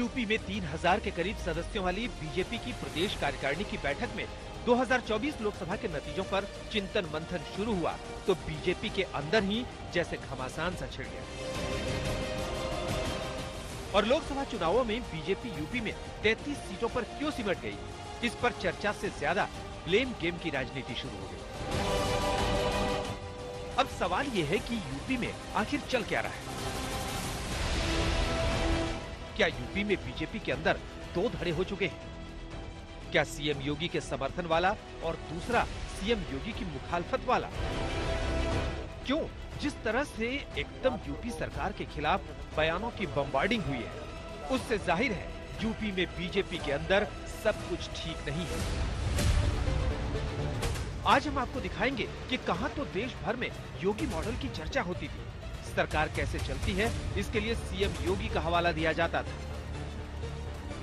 UP में 3000 के करीब सदस्यों वाली बीजेपी की प्रदेश कार्यकारिणी की बैठक में 2024 लोकसभा के नतीजों पर चिंतन मंथन शुरू हुआ तो बीजेपी के अंदर ही जैसे घमासान सा छिड़ गया। और लोकसभा चुनावों में बीजेपी यूपी में 33 सीटों पर क्यों सिमट गई, इस पर चर्चा से ज्यादा ब्लेम गेम की राजनीति शुरू हो गई। अब सवाल ये है कि यूपी में आखिर चल क्या रहा है? क्या यूपी में बीजेपी के अंदर दो धड़े हो चुके हैं? क्या सीएम योगी के समर्थन वाला और दूसरा सीएम योगी की मुखालफत वाला? क्यों जिस तरह से एकदम यूपी सरकार के खिलाफ बयानों की बम्बार्डिंग हुई है, उससे जाहिर है यूपी में बीजेपी के अंदर सब कुछ ठीक नहीं है। आज हम आपको दिखाएंगे कि कहां तो देश भर में योगी मॉडल की चर्चा होती थी, सरकार कैसे चलती है इसके लिए सीएम योगी का हवाला दिया जाता था,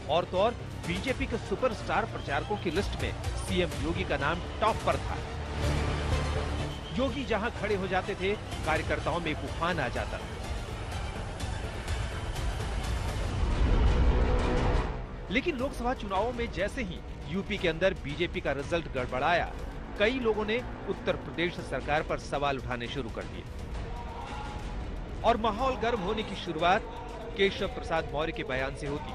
और तो और बीजेपी के सुपरस्टार प्रचारकों की लिस्ट में सीएम योगी का नाम टॉप पर था। योगी जहां खड़े हो जाते थे, कार्यकर्ताओं में तूफान आ जाता था। लेकिन लोकसभा चुनावों में जैसे ही यूपी के अंदर बीजेपी का रिजल्ट गड़बड़ाया, कई लोगों ने उत्तर प्रदेश सरकार पर सवाल उठाने शुरू कर दिए और माहौल गर्म होने की शुरुआत केशव प्रसाद मौर्य के बयान से होती।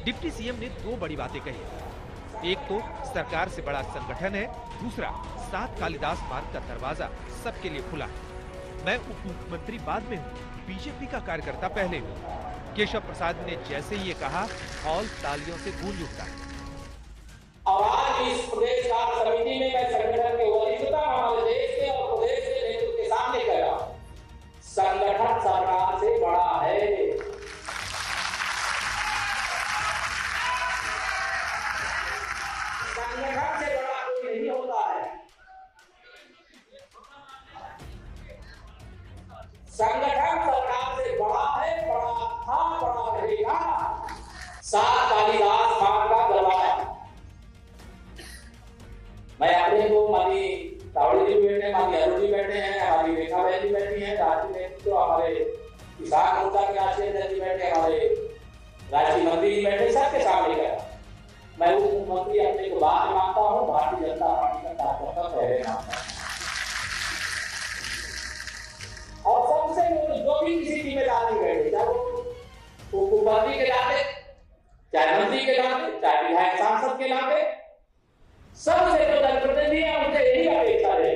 डिप्टी सीएम ने दो बड़ी बातें कही। एक तो सरकार से बड़ा संगठन है, दूसरा 7 कालिदास मार्ग का दरवाजा सबके लिए खुला है। मैं उप मुख्यमंत्री बाद में हूँ, बीजेपी का कार्यकर्ता पहले हूँ। केशव प्रसाद ने जैसे ही ये कहा, हॉल तालियों से गूंज उठा। और आज इस प्रदेश कार्य समिति में मैं संगठन के वरिष्ठता हमारे देश के और प्रदेश के नेतृत्व के सामने कह रहा हूं, संगठन सरकार से बड़ा है। संगठन से बड़ा कोई नहीं होता है। संगठन सरकार से बड़ा है, बड़ा था, बड़ा रहेगा। 7 कालिदास मार्ग का दरवाजा। मैं अपने को हमारी तावड़ी जी बैठे, हमारी अरुण जी बैठे हैं, हमारी रेखा बहन जी बैठी हैं, राज्य में तो हमारे किसान मोर्चा के राष्ट्रीय जी बैठे, हमारे राज्य मंत्री जी बैठे, सबके सामने गया। मैं उप मुख्यमंत्री अपने को बात मानता हूँ, भारतीय जनता पार्टी का कार्यकर्ता पहले मानता हूँ। और सबसे जो भी किसी जिम्मेदारी बैठे, चाहे वो उप मुख्यमंत्री के नाते, चाहे मंत्री के नाते, चाहे विधायक सांसद के नाते, सबसे जो जनप्रतिनिधि है उनसे यही अपेक्षा है।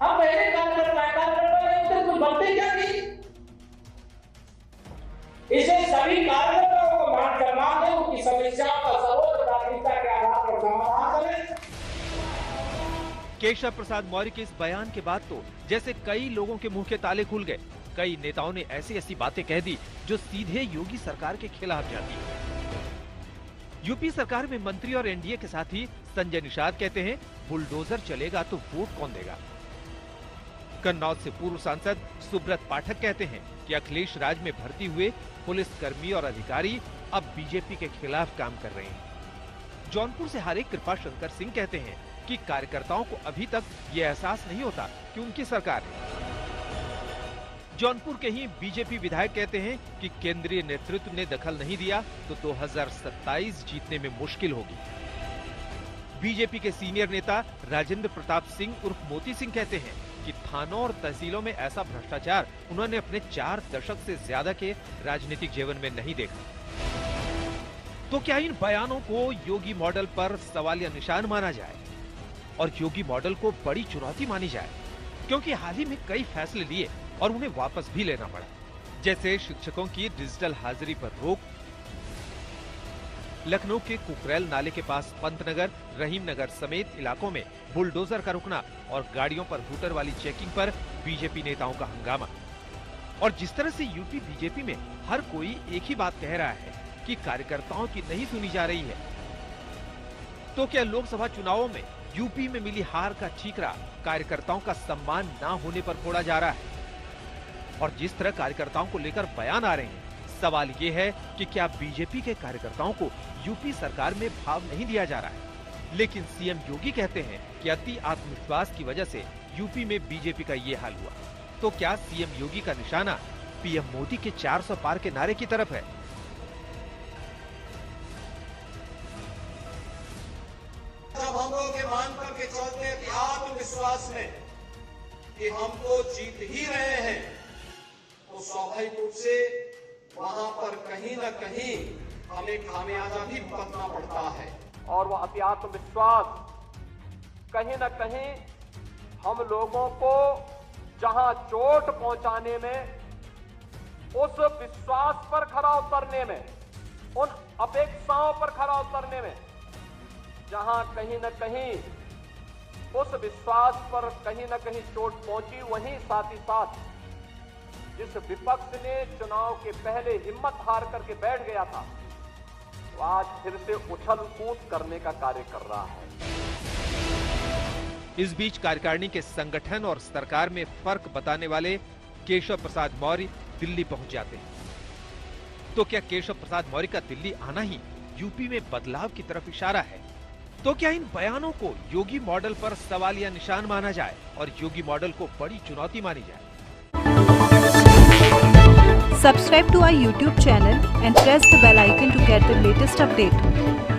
हम पहले कार्यकर्ता कुछ बनते क्या नहीं, इसे सभी कार्यकर्ताओं को मान सम्मान दें, उनकी समस्याओं का सर्वोच्च प्राथमिकता के आधार पर समाधान करें। केशव प्रसाद मौर्य के इस बयान के बाद तो जैसे कई लोगों के मुंह के ताले खुल गए। कई नेताओं ने ऐसी ऐसी बातें कह दी जो सीधे योगी सरकार के खिलाफ जाती है। यूपी सरकार में मंत्री और एनडीए के साथ ही संजय निषाद कहते हैं, बुलडोजर चलेगा तो वोट कौन देगा। कन्नौज से पूर्व सांसद सुब्रत पाठक कहते हैं कि अखिलेश राज में भर्ती हुए पुलिस कर्मी और अधिकारी अब बीजेपी के खिलाफ काम कर रहे हैं। जौनपुर से हारे कृपा शंकर सिंह कहते हैं कि कार्यकर्ताओं को अभी तक ये एहसास नहीं होता कि उनकी सरकार है। जौनपुर के ही बीजेपी विधायक कहते हैं कि केंद्रीय नेतृत्व ने दखल नहीं दिया तो 2027 जीतने में मुश्किल होगी। बीजेपी के सीनियर नेता राजेंद्र प्रताप सिंह उर्फ मोती सिंह कहते हैं कि थानों और तहसीलों में ऐसा भ्रष्टाचार उन्होंने अपने 4 दशक से ज्यादा के राजनीतिक जीवन में नहीं देखा। तो क्या इन बयानों को योगी मॉडल पर सवालिया निशान माना जाए और योगी मॉडल को बड़ी चुनौती मानी जाए? क्योंकि हाल ही में कई फैसले लिए और उन्हें वापस भी लेना पड़ा, जैसे शिक्षकों की डिजिटल हाजिरी पर रोक, लखनऊ के कुकरेल नाले के पास पंतनगर, रहीम नगर समेत इलाकों में बुलडोजर का रुकना और गाड़ियों पर हूटर वाली चेकिंग पर बीजेपी नेताओं का हंगामा। और जिस तरह से यूपी बीजेपी में हर कोई एक ही बात कह रहा है कि कार्यकर्ताओं की नहीं सुनी जा रही है, तो क्या लोकसभा चुनावों में यूपी में मिली हार का ठीकरा कार्यकर्ताओं का सम्मान न होने पर फोड़ा जा रहा है? और जिस तरह कार्यकर्ताओं को लेकर बयान आ रहे हैं, सवाल ये है कि क्या बीजेपी के कार्यकर्ताओं को यूपी सरकार में भाव नहीं दिया जा रहा है? लेकिन सीएम योगी कहते हैं कि अति आत्मविश्वास की वजह से यूपी में बीजेपी का ये हाल हुआ। तो क्या सीएम योगी का निशाना पीएम मोदी के 400 पार के नारे की तरफ है? कि हम तो जीत ही रहे हैं, तो स्वाभाविक रूप से वहां पर कहीं न कहीं हमें खामियाजा भी भुगतना पड़ता है। और वह अति आत्मविश्वास कहीं न कहीं हम लोगों को जहां चोट पहुंचाने में, उस विश्वास पर खरा उतरने में, उन अपेक्षाओं पर खरा उतरने में, जहां कहीं न कहीं उस विश्वास पर कहीं न कहीं चोट पहुंची, वहीं साथ ही साथ जिस विपक्ष ने चुनाव के पहले हिम्मत हार करके बैठ गया था, तो आज फिर से उछल कूद करने का कार्य कर रहा है। इस बीच कार्यकारिणी के संगठन और सरकार में फर्क बताने वाले केशव प्रसाद मौर्य दिल्ली पहुंच जाते हैं। तो क्या केशव प्रसाद मौर्य का दिल्ली आना ही यूपी में बदलाव की तरफ इशारा है? तो क्या इन बयानों को योगी मॉडल पर सवालिया निशान माना जाए और योगी मॉडल को बड़ी चुनौती मानी जाए? Subscribe to our YouTube channel and press the bell icon to get the latest update.